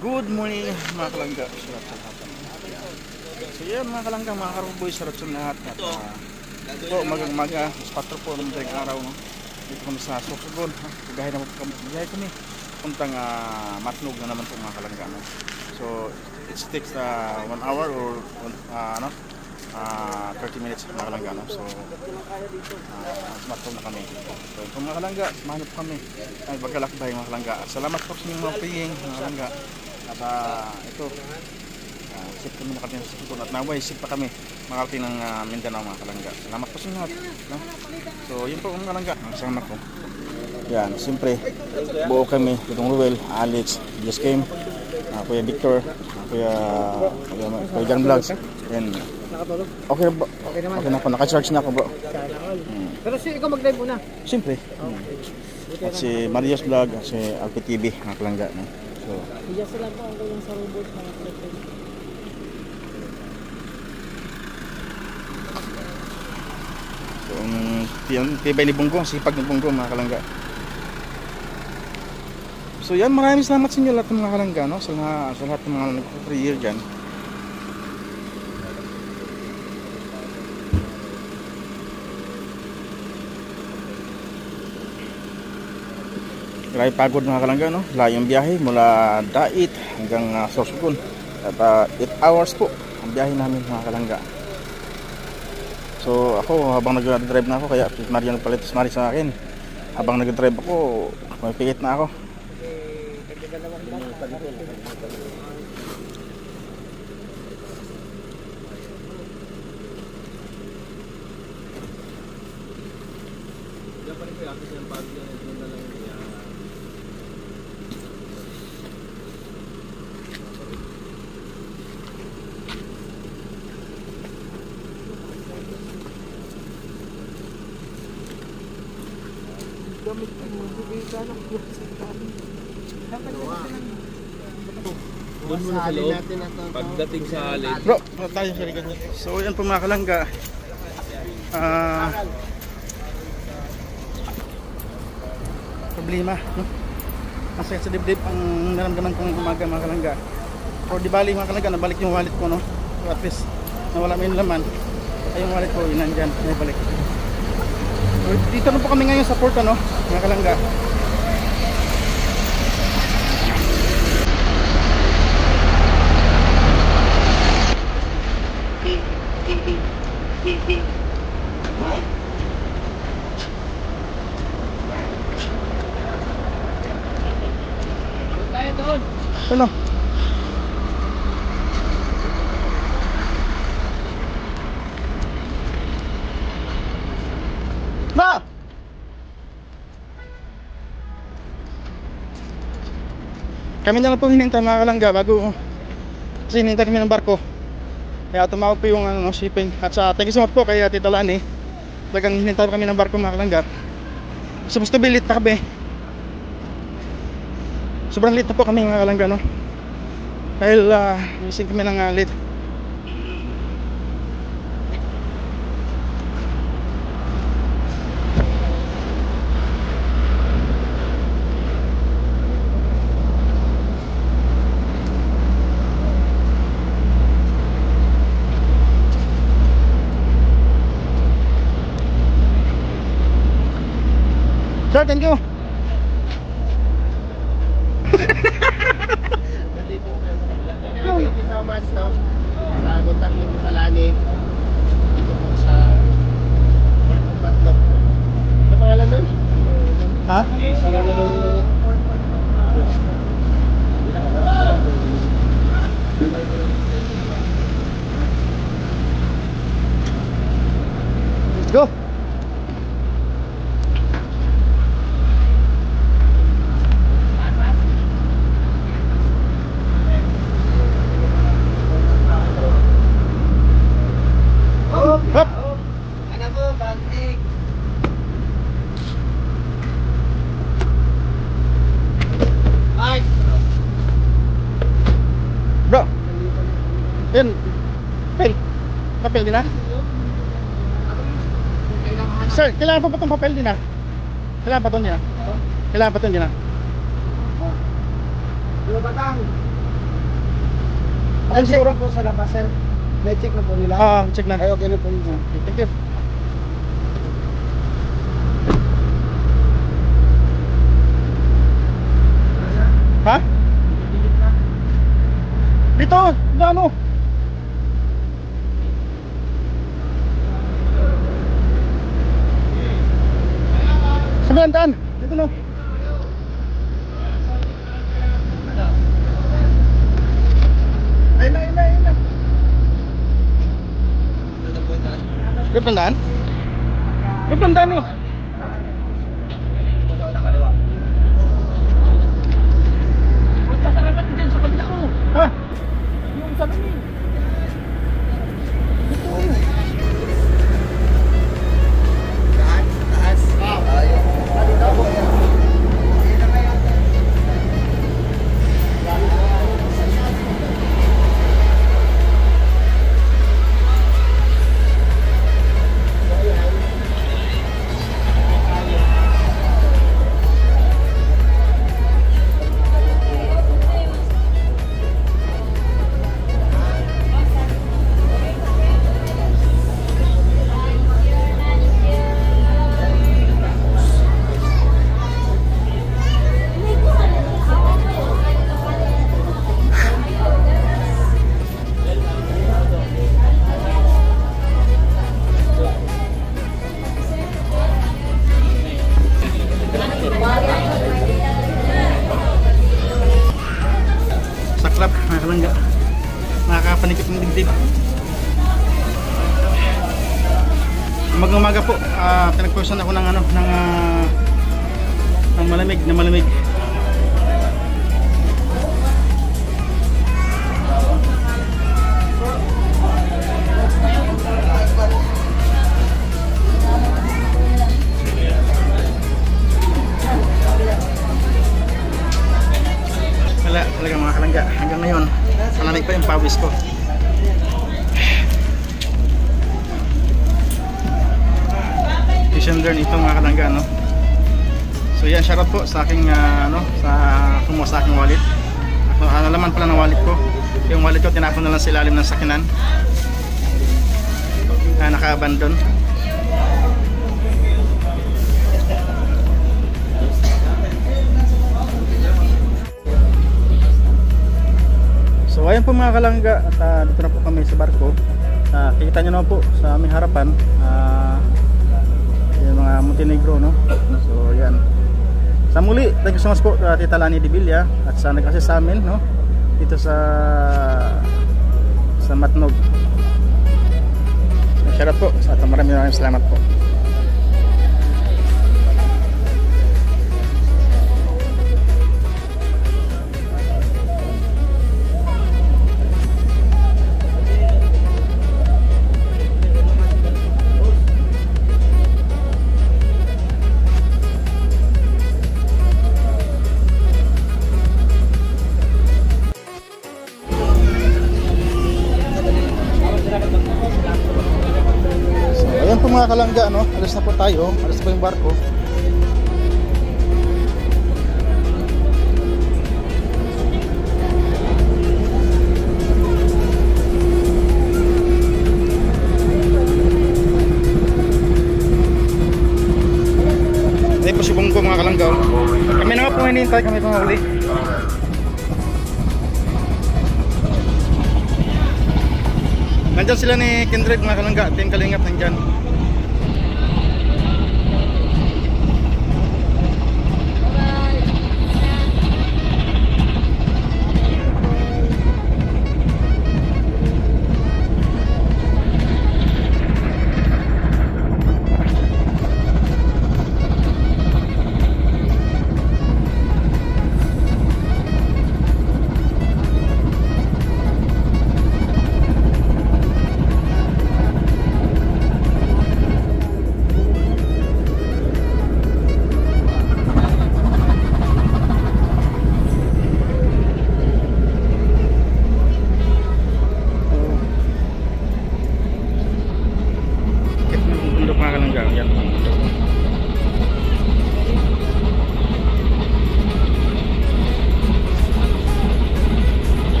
Good morning mga kalangga. So yan mga kalangga, mga karuboy, sarap sa lahat. At po, magang-maga, mas 4 po ng daling araw. No? Dito kami sa Sorsogon. Biyahe kami. Puntang Matnog na naman po mga kalangga. No? So it takes 1 hour or 30 minutes mga kalangga. No? So Matnog na kami. So ito mga kalangga, samahan po kami. Ay bagkalakbay mga kalangga. Salamat po sa inyong mga praying mga kalangga. At ito sip kami na kami sa Sorsogon at naway sip pa kami makarating ng Mindanao mga kalangga. Salamat po sa inyo no? So yun po mga kalangga, ang sama ko yan, siyempre buo kami, itong Ruel, Alex, Just Came, Kuya Victor, Kuya Jan Vlogs and okay ba? Okay naman. Okay na po, naka-charge na ako bro. Pero ikaw mag-live muna. Siyempre. At si Marius Vlog, at si Alpi TV mga kalangga no? So iya sila po ang kanyang sa robot mga kalangga. So tibay ni Bongo, sipag ni Bongo mga kalangga. So yan, maraming salamat sa inyo lahat ng mga kalangga no? Sa lahat ng mga nag-prayer dyan. Grabe pagod mga kalangga no? Layong biyahe mula Dait hanggang Sorsogon. At 8 hours po ang biyahe namin mga kalangga. So ako habang nag-drive na ako, kaya Maria nagpalit sa akin. Habang nag-drive ako, may pikit na ako. Doon muna sa loob. Pagdating sa alin. Bro, tayo sa likod. So yan po mga kalangga. Problema no? Masakit sa dibdib ang naramdaman kong umaga mga kalangga. Pero di bali mga kalangga, nabalik yung wallet ko no? So at least nawala may laman. Ay yung wallet ko nandyan, may balik. So, dito na po kami ngayon sa port no? Mga kalangga. Hello. Ba! Kami na lang po hinintay mga kalangga bago kasi hinintay kami ng barko. Kaya tumawag po yung shipping. At sa thank you so much po kay Tita Lani. Talagang hinintay kami ng barko mga kalangga. Supposed to be late na kami. Sobrang late na po kami mga kalangga no? Dahil missing kami ng late. Sir, thank you. Kontak mo sa Lani. Dito po sa Matnog. Ano pangalan nun? Ha? Let's go. Hop! Ano po, bantik? Ay! Bro! Yan! Papel! Papel din ha? Sir, kailangan pa ba itong papel din ha? Kailangan pa ito din ha? Kailangan pa ito din ha? Dilo batang. Ang siguro po sa labas, sir. Na-check na po nila. Check na. Ay, okay na po yun. Thank you. Ha? Dito, ano? Sa Belandan, dito no. Ayun na. Belandan? Belandan no. Ha? Yung sa lamin. Taas. Saklap, mga kalangga. Nakakapanikip ng dibdib. Umaga po, pinagpursan ako ng ng malamig. Wala talaga mga kalangga, hanggang ngayon malamig pa yung pawis ko. Vision learn ito mga kalangga, no? So yan, shoutout po sa aking sa kumuha sa aking wallet. Nalaman pala ng wallet ko. Yung wallet ko tinapon na lang sa ilalim ng sakinan, naka-abandon. So ayun po mga kalangga, at dito na po kami sa barko. Kikita nyo na po sa aming harapan yung mga Montenegro, no? So yan. Sa muli, thank you so much po Tita Lani Dibilla at sa nag-assist sa amin, no? Dito sa Matnog. Shout out po sa ating maraming salamat po. Mga kalangga, no? Alas na po tayo, alas na po yung barko. Hindi po si Bungko mga kalangga. Kami na nga po hinihintay, kami pang huli. Nandyan sila ni Kindred mga kalangga, Team Kalingap nandyan.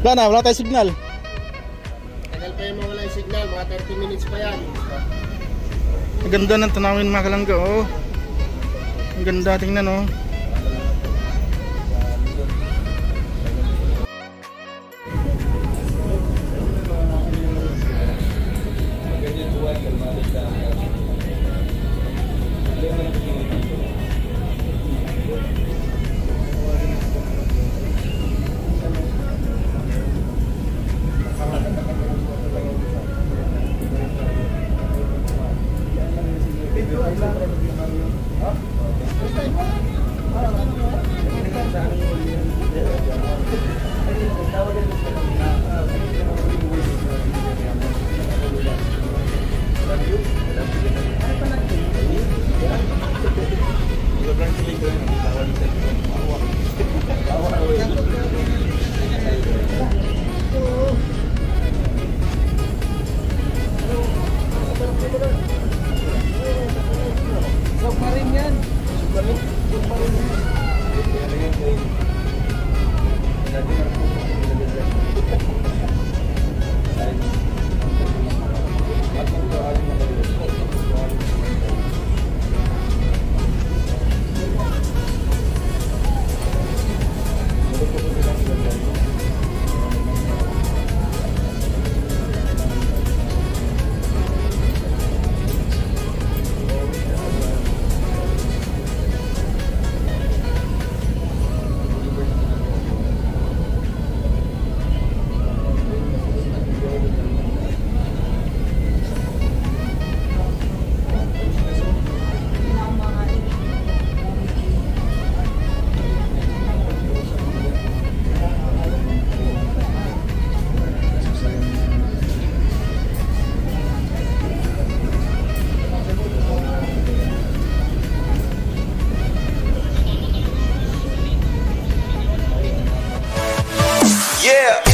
Wala na, wala tayong signal. Tagal pa yung mawala yung signal, mga 30 minutes pa yan. Ang ganda ng tanawin mga kalangga, oh. Ang ganda, tingnan, oh. Yeah.